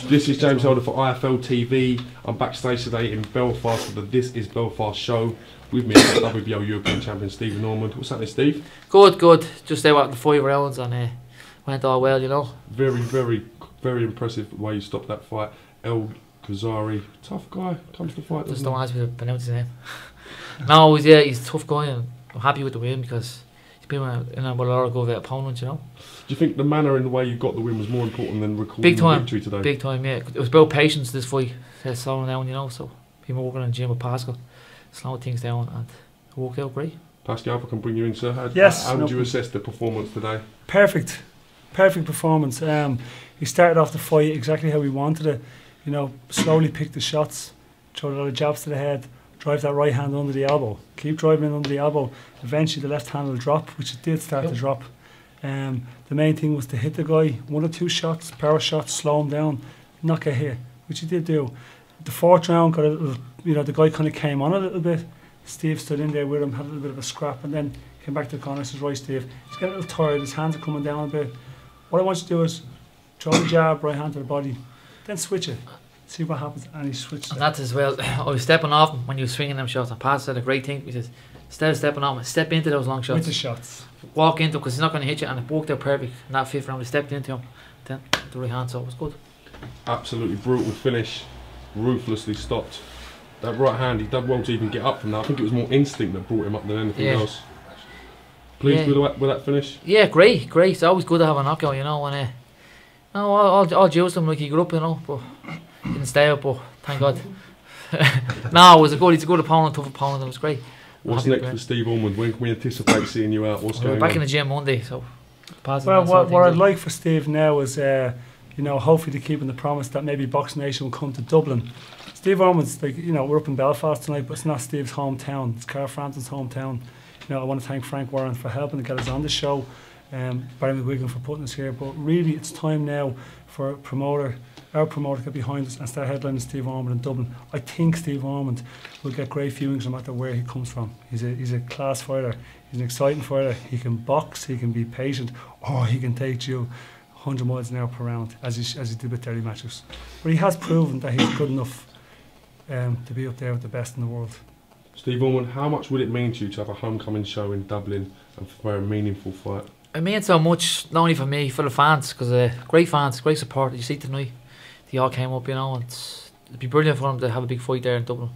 This is James Holder for IFL TV. I'm backstage today in Belfast for the This Is Belfast show. With me, WBO European Champion Stephen Ormond. What's happening, Steve? Good. Just there after 5 rounds and went all well, you know. Very impressive way you stopped that fight. Ouazghari, tough guy, comes to fight. Just don't ask me to pronounce his name. No, he's a tough guy, and I'm happy with the win because he's been in a lot of good opponents, you know. Do you think the manner and the way you got the win was more important than recording the victory today? Big time, yeah. It was about patience, this fight. Slowing down, you know, so been working in the gym with Pascal, slowing things down, and it worked out great. Pascal, if I can bring you in, sir. How did you assess the performance today? Perfect performance. He started off the fight exactly how we wanted it. You know, slowly picked the shots, throw a lot of jabs to the head, drive that right hand under the elbow, keep driving it under the elbow. Eventually the left hand will drop, which it did start to drop. The main thing was to hit the guy, 1 or 2 shots, power shots, slow him down, not get hit, which he did do. The 4th round got a little, you know, the guy kind of came on a little bit. Steve stood in there with him, had a little bit of a scrap, and then came back to the corner and says, right Steve, he's getting a little tired, his hands are coming down a bit. What I want you to do is throw the jab, right hand to the body, then switch it, see what happens. And he switched and that's as well. I was stepping off him when you were swinging them shots, and Pat said a great thing. He says, instead of stepping off him, step into those long shots. With the shots. Walk into him because he's not going to hit you, and it worked out perfect. In that 5th round, we stepped into him, then the right hand, so it was good. Absolutely brutal finish, ruthlessly stopped. That right hand, he did well to even get up from that. I think it was more instinct that brought him up than anything else. Pleased with that finish? Yeah, great. It's always good to have a knockout, you know. And I'll juice him like he grew up, you know, but didn't stay up. But thank God. No, he's a good opponent, tough opponent. It was great. What's next for Steve Ormond? When can we anticipate seeing you out? What's going on? Back in the gym Monday, so. Well, what I'd like for Steve now is, you know, hopefully to keep in the promise that maybe Box Nation will come to Dublin. Steve Ormond's, like, you know, we're up in Belfast tonight, but it's not Steve's hometown. It's Carl Frampton's hometown. You know, I want to thank Frank Warren for helping to get us on the show, Barry McGuigan for putting us here. But really, it's time now for our promoter to get behind us and start headlining Steve Ormond in Dublin. I think Steve Ormond will get great viewings no matter where he comes from. He's a class fighter. He's an exciting fighter. He can box. He can be patient. Or he can take you 100 miles an hour per round, as he did with Derry Matthews. But he has proven that he's good enough to be up there with the best in the world. Steve Ormond, how much would it mean to you to have a homecoming show in Dublin and for a meaningful fight? It means so much, not only for me, for the fans, because great fans, great support. You see tonight, they all came up, you know, and it'd be brilliant for them to have a big fight there in Dublin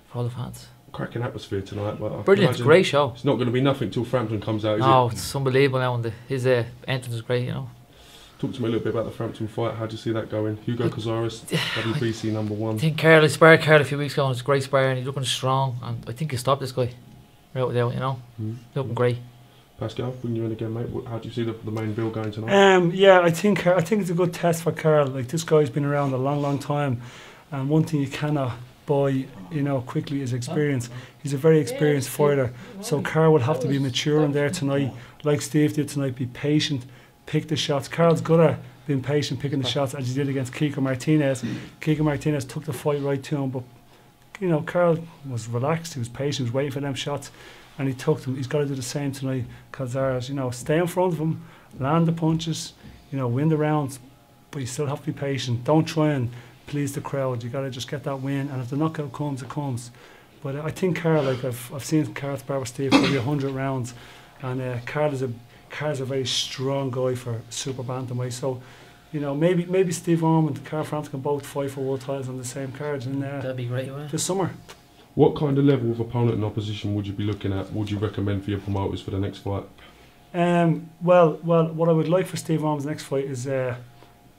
for all the fans. Cracking atmosphere tonight. But brilliant, great show. It's not going to be nothing till Frampton comes out, is it? No, it's unbelievable now, and his entrance is great, you know. Talk to me a little bit about the Frampton fight. How do you see that going? Hugo Cazares, WBC #1. I think I sparred Carl a few weeks ago, and it's a great spar, and he's looking strong, and I think he stopped this guy right without, you know. Looking great. Pascal, bring you in again, mate. How do you see the main bill going tonight? Yeah, I think it's a good test for Carl. Like, this guy's been around a long time, and one thing you cannot buy, you know, quickly is experience. He's a very experienced fighter, so Carl will have to be mature in there tonight, like Steve did tonight. Be patient. Pick the shots. Carl's good at being patient, picking the shots, as he did against Kiko Martinez. Kiko Martinez took the fight right to him, but, you know, Carl was relaxed, he was patient, he was waiting for them shots, and he took them. He's got to do the same tonight. Cazares, you know, stay in front of him, land the punches, you know, win the rounds, but you still have to be patient. Don't try and please the crowd. You got to just get that win, and if the knockout comes, it comes. But I think Carl, like, I've seen Carl spar with Steve probably 100 rounds, and Carl's a very strong guy for super bantamweight. So, you know, maybe Steve Ormond and Carl Frampton can both fight for world titles on the same card in that'd be great, this summer. What kind of level of opponent and opposition would you be looking at? Would you recommend for your promoters for the next fight? Well, what I would like for Steve Ormond's next fight is a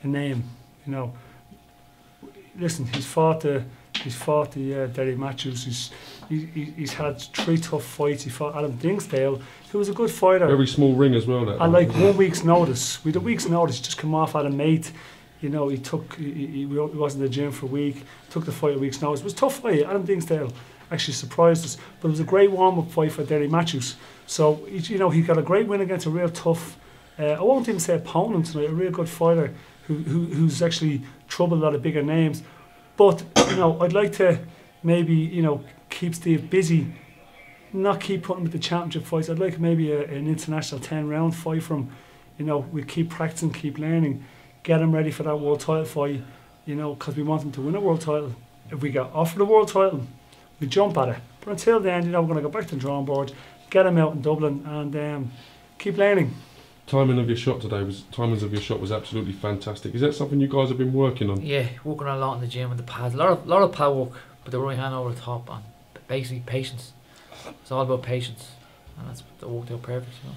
name. You know, listen, he's fought the Derry Matthews. He's had 3 tough fights. He fought Adam Dingsdale, who was a good fighter. Very small ring as well. And like 1 week's notice. With a week's notice, just come off at a mate. You know, he wasn't in the gym for a week. Took the fight a week's notice. It was a tough fight. Adam Dingsdale actually surprised us, but it was a great warm-up fight for Derry Matthews. So, you know, he got a great win against a real tough. I won't even say opponent tonight. A real good fighter who's actually troubled a lot of bigger names. But, you know, I'd like to maybe, you know, keep Steve busy, not keep putting him with the championship fights. I'd like maybe an international 10-round fight for him. You know, we keep practicing, keep learning, get him ready for that world title fight, you know, because we want him to win a world title. If we get offered a world title, we jump at it. But until then, you know, we're going to go back to the drawing board, get him out in Dublin, and keep learning. Timing of your shot was absolutely fantastic. Is that something you guys have been working on? Yeah, working a lot in the gym with the pads. A lot of pad work, but the right hand over the top, and basically patience. It's all about patience, and that worked out perfect. You know.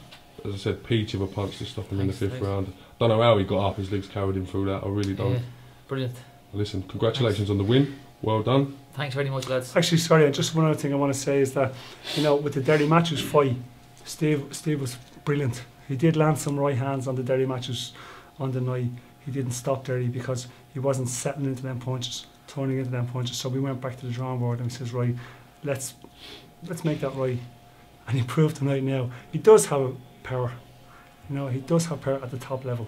As I said, peach of a punch to stop him in the fifth Thanks. round. Don't know how he got up. His legs carried him through that. I really don't. Yeah, brilliant. Listen, congratulations on the win. Well done. Thanks very much, lads. Actually, sorry, just one other thing I want to say is that, you know, with the Derry Matthews fight, Steve was brilliant. He did land some right hands on the Derry Matthews on the night. He didn't stop Derry because he wasn't settling into them punches, turning into them punches. So we went back to the drawing board and he says, right, let's make that right. And he proved tonight now he does have power. You know, he does have power at the top level.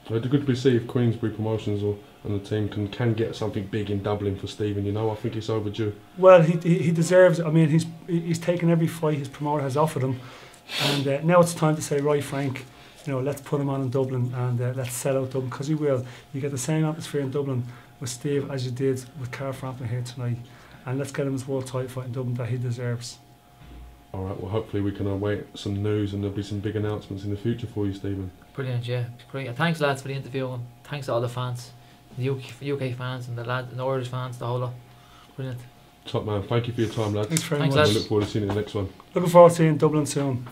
It'd be good to see if Queensbury Promotions and the team can get something big in Dublin for Stephen. You know, I think it's overdue. Well, he deserves it. I mean, he's taken every fight his promoter has offered him, and now it's time to say, right, Frank, you know, let's put him on in Dublin and let's sell out Dublin, because he will. You get the same atmosphere in Dublin with Steve as you did with Carl Frampton here tonight, and let's get him his world title fight in Dublin that he deserves. All right. Well, hopefully we can await some news and there'll be some big announcements in the future for you, Stephen. Brilliant, yeah. Brilliant. Thanks, lads, for the interview, and thanks to all the fans, the UK fans and the Irish fans, the whole lot. Brilliant. Top man. Thank you for your time, lads. Thanks very Thanks, much. lads. I look forward to seeing you in the next one. Looking forward to seeing you in Dublin soon.